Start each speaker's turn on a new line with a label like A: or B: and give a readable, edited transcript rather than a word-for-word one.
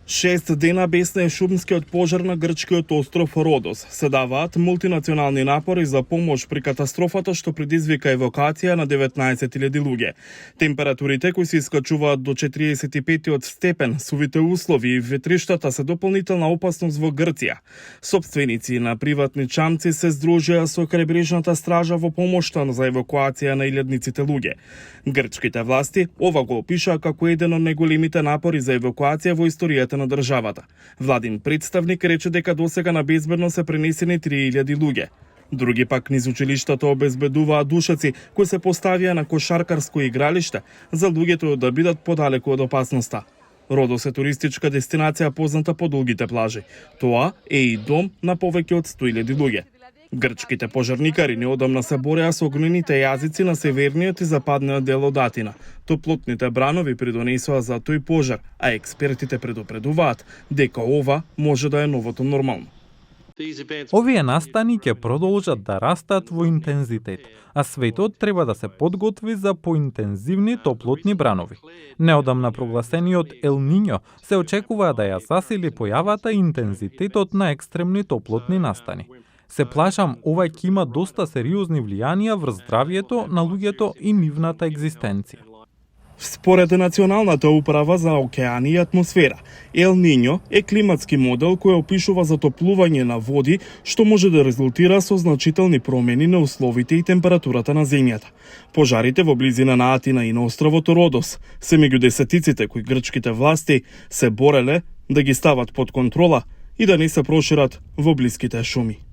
A: 6 дена бесне шумскиот пожар на грчкиот остров Родос. Се даваат мултинационални напори за помош при катастрофата што предизвика евакуација на 19.000 луѓе. Температурите кои се искачуваат до 45 степен, сувите услови и ветриштата се дополнителна опасност во Грција. Сопственици на приватни чамци се здружија со крајбрежната стража во помошта за евакуација на илјадниците луѓе. Грчките власти ова го опишаа како еден од најголемите напори за евакуација во историјата на државата. Владин представник рече дека досега на безбедно се пренесени 3000 луѓе. Други пак низ училиштата обезбедуваа душеци кои се поставија на кошаркарско игралиште за луѓето да бидат подалеку од опасноста. Родос е туристичка дестинација позната по долгите плажи. Тоа е и дом на повеќе од 100.000 луѓе. Грчките пожарникари неодамна се бореа со огнените јазици на северниот и западниот дел од Атина. Топлотните бранови придонесоа за тој пожар, а експертите предупредуваат дека ова може да е новото нормално.
B: Овие настани ќе продолжат да растат во интензитет, а светот треба да се подготви за поинтензивни топлотни бранови. Неодамна прогласениот Ел Ниньо се очекува да ја засили појавата и интензитетот на екстремни топлотни настани. Се плашам, ова ќе има доста сериозни влијанија врз здравјето на луѓето и нивната екзистенција.
A: Според Националната управа за океани и атмосфера, Ел Ниньо е климатски модел кој опишува затоплување на води што може да резултира со значителни промени на условите и температурата на земјата. Пожарите во близина на Атина и на островот Родос се меѓу десетиците кои грчките власти се бореле да ги стават под контрола и да не се прошират во блиските шуми.